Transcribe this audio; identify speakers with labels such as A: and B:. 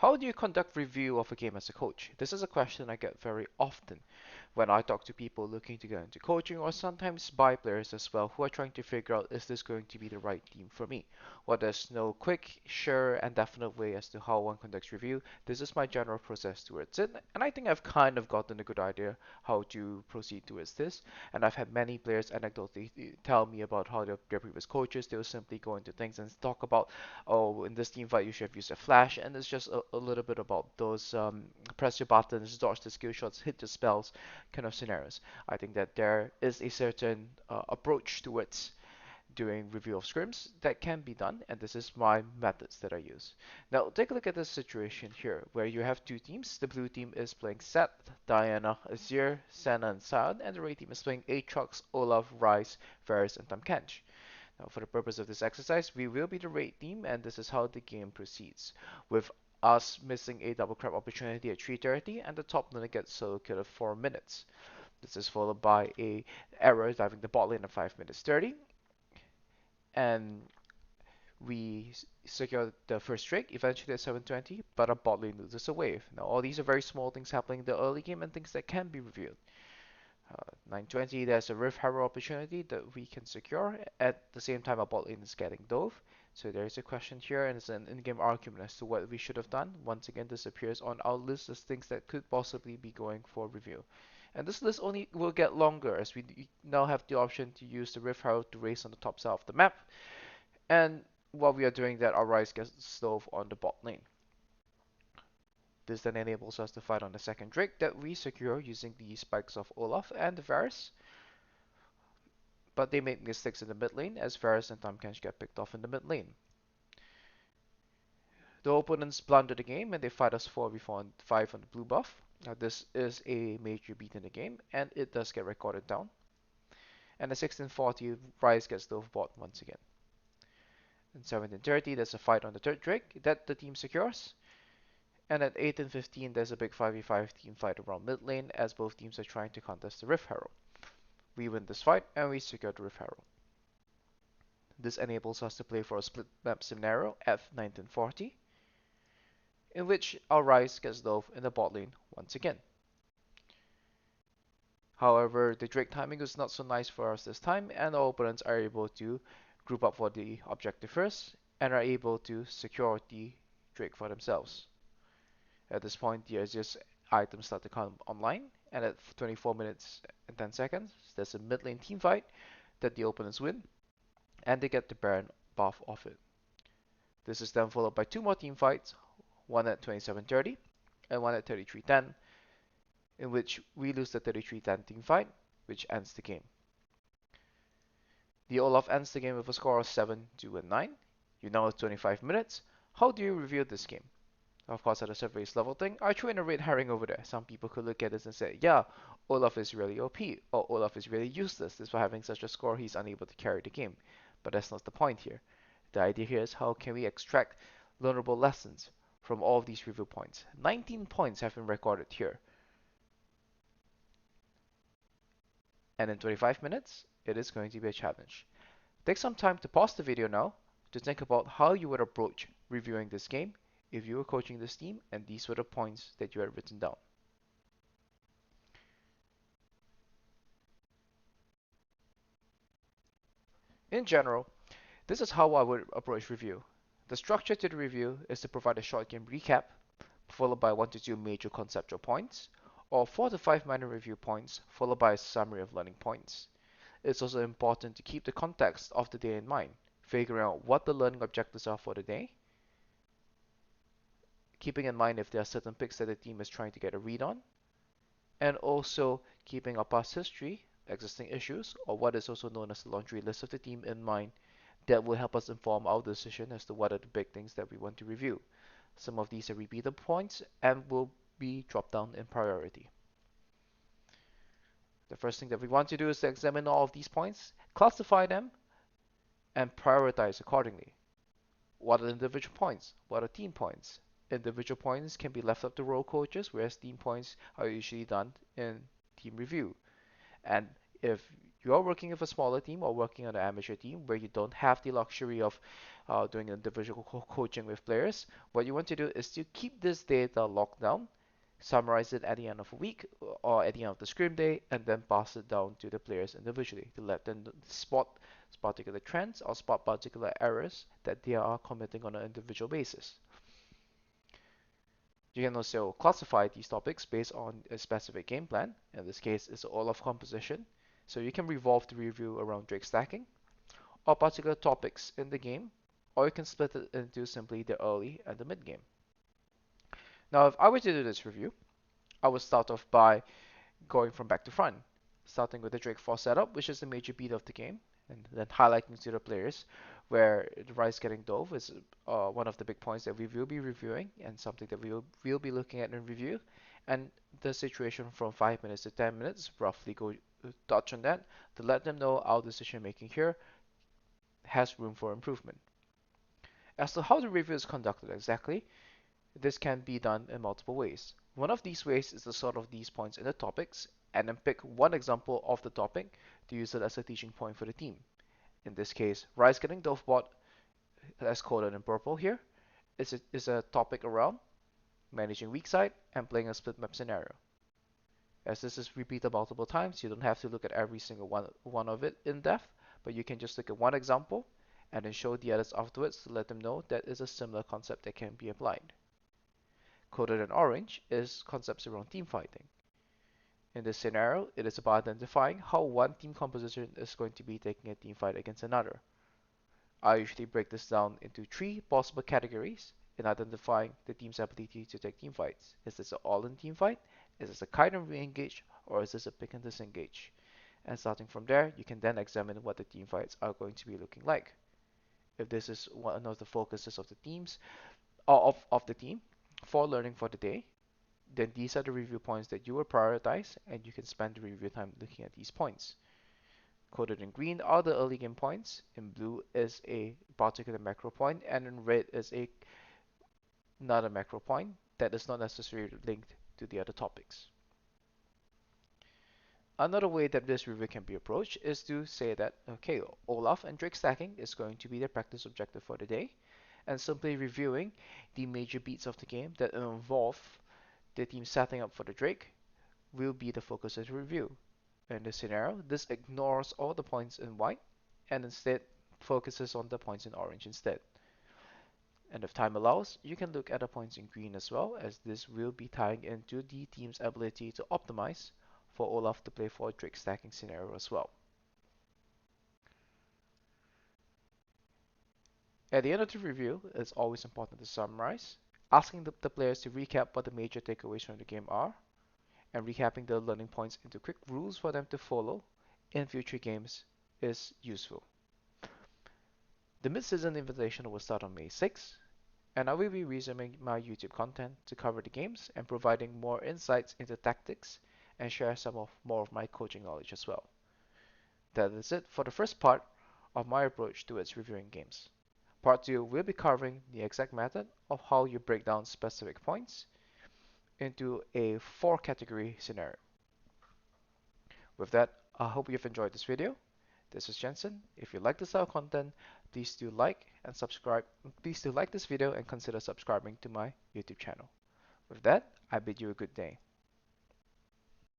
A: How do you conduct review of a game as a coach? This is a question I get very often when I talk to people looking to get into coaching, or sometimes by players as well who are trying to figure out, is this going to be the right team for me? Well, there's no quick, sure, and definite way as to how one conducts review. This is my general process towards it, and I think I've kind of gotten a good idea how to proceed towards this. And I've had many players anecdotally tell me about how their previous coaches, they will simply go into things and talk about, oh, in this team fight you should have used a flash, and it's just a little bit about those press your buttons, dodge the skill shots, hit the spells kind of scenarios. I think that there is a certain approach towards doing review of scrims that can be done, and this is my methods that I use. Now, take a look at this situation here, where you have two teams. The blue team is playing Seth, Diana, Azir, Senna, and Sion, and the red team is playing Aatrox, Olaf, Ryze, Varus, and Tahm Kench. Now, for the purpose of this exercise, we will be the red team, and this is how the game proceeds. With us missing a double crab opportunity at 3:30, and the top laner gets solo kill at 4 minutes. This is followed by a error diving the bot lane at 5 minutes 30, and we secure the first streak eventually at 7:20, but our bot lane loses a wave. Now, all these are very small things happening in the early game and things that can be reviewed. 9:20, there's a Rift Harrow opportunity that we can secure. At the same time, our bot lane is getting dove. So there's a question here, and it's an in-game argument as to what we should have done. Once again, this appears on our list as things that could possibly be going for review. And this list only will get longer as we now have the option to use the Rift Harrow to race on the top side of the map. And while we are doing that, our Ryze gets stove on the bot lane. This then enables us to fight on the second Drake that we secure using the spikes of Olaf and Varus, but they make mistakes in the mid lane as Varus and Tahm Kench get picked off in the mid lane. The opponents blunder the game and they fight us 4v5 on the blue buff. Now this is a major beat in the game and it does get recorded down. And at 16:40, Ryze gets dove bot once again. In 17:30, there's a fight on the third Drake that the team secures. And at 18:15, there's a big 5v5 team fight around mid lane as both teams are trying to contest the Rift Harrow. We win this fight and we secure the Rift Harrow. This enables us to play for a split map scenario at 19:40, in which our Ryze gets dove in the bot lane once again. However, the Drake timing was not so nice for us this time, and our opponents are able to group up for the objective first and are able to secure the Drake for themselves. At this point, the Azir's items start to come online, and at 24 minutes and 10 seconds, there's a mid lane team fight that the opponents win, and they get the Baron buff off it. This is then followed by two more team fights, one at 27:30 and one at 33:10, in which we lose the 33:10 team fight, which ends the game. The Olaf ends the game with a score of 7, 2, and 9. You now have 25 minutes. How do you review this game? Of course, at a surface level thing, I threw in a red herring over there. Some people could look at this and say, yeah, Olaf is really OP, or Olaf is really useless. Despite having such a score, he's unable to carry the game. But that's not the point here. The idea here is how can we extract learnable lessons from all of these review points. 19 points have been recorded here. And in 25 minutes, it is going to be a challenge. Take some time to pause the video now to think about how you would approach reviewing this game if you were coaching this team and these were the points that you had written down. In general, this is how I would approach review. The structure to the review is to provide a short game recap, followed by 1 to 2 major conceptual points, or 4 to 5 minor review points, followed by a summary of learning points. It's also important to keep the context of the day in mind, figuring out what the learning objectives are for the day, keeping in mind if there are certain picks that the team is trying to get a read on, and also keeping our past history, existing issues, or what is also known as the laundry list of the team in mind that will help us inform our decision as to what are the big things that we want to review. Some of these are repeated points and will be dropped down in priority. The first thing that we want to do is to examine all of these points, classify them, and prioritize accordingly. What are individual points? What are team points? Individual points can be left up to role coaches, whereas team points are usually done in team review. And if you're working with a smaller team or working on an amateur team where you don't have the luxury of doing individual coaching with players, what you want to do is to keep this data locked down, summarize it at the end of a week or at the end of the scrim day, and then pass it down to the players individually to let them spot particular trends or spot particular errors that they are committing on an individual basis. You can also classify these topics based on a specific game plan. In this case, it's all of composition. So you can revolve the review around Drake stacking or particular topics in the game, or you can split it into simply the early and the mid game. Now, if I were to do this review, I would start off by going from back to front, starting with the Drake 4 setup, which is the major beat of the game, and then highlighting to the players where the Rise getting dove is one of the big points that we will be reviewing and something that we will be looking at in review. And the situation from 5 minutes to 10 minutes, roughly go touch on that to let them know our decision making here has room for improvement. As to how the review is conducted exactly, this can be done in multiple ways. One of these ways is to sort of these points in the topics and then pick one example of the topic to use it as a teaching point for the team. In this case, Rise getting Dovebot, as coded in purple here, is a topic around managing weak side and playing a split map scenario. As this is repeated multiple times, you don't have to look at every single one of it in depth, but you can just look at one example and then show the others afterwards to let them know that is a similar concept that can be applied. Coded in orange is concepts around team fighting. In this scenario, it is about identifying how one team composition is going to be taking a team fight against another. I usually break this down into three possible categories in identifying the team's ability to take team fights. Is this an all-in team fight? Is this a kite and re-engage? Or is this a pick and disengage? And starting from there, you can then examine what the team fights are going to be looking like. If this is one of the focuses of the teams, or of the team, for learning for the day, then these are the review points that you will prioritize, and you can spend the review time looking at these points. Coded in green are the early game points, in blue is a particular macro point, and in red is another macro point that is not necessarily linked to the other topics. Another way that this review can be approached is to say that, okay, Olaf and Drake stacking is going to be the practice objective for the day, and simply reviewing the major beats of the game that involve the team setting up for the Drake will be the focus of the review. In this scenario, this ignores all the points in white and instead focuses on the points in orange instead. And if time allows, you can look at the points in green as well, as this will be tying into the team's ability to optimize for Olaf to play for a Drake stacking scenario as well. At the end of the review, it's always important to summarize, asking the players to recap what the major takeaways from the game are, and recapping the learning points into quick rules for them to follow in future games is useful. The mid-season invitation will start on May 6th, and I will be resuming my YouTube content to cover the games and providing more insights into tactics and share more of my coaching knowledge as well. That is it for the first part of my approach towards reviewing games. Part 2 will be covering the exact method of how you break down specific points into a 4-category scenario. With that, I hope you've enjoyed this video. This is Jensen. If you like this style of content, please do like and subscribe. Please do like this video and consider subscribing to my YouTube channel. With that, I bid you a good day.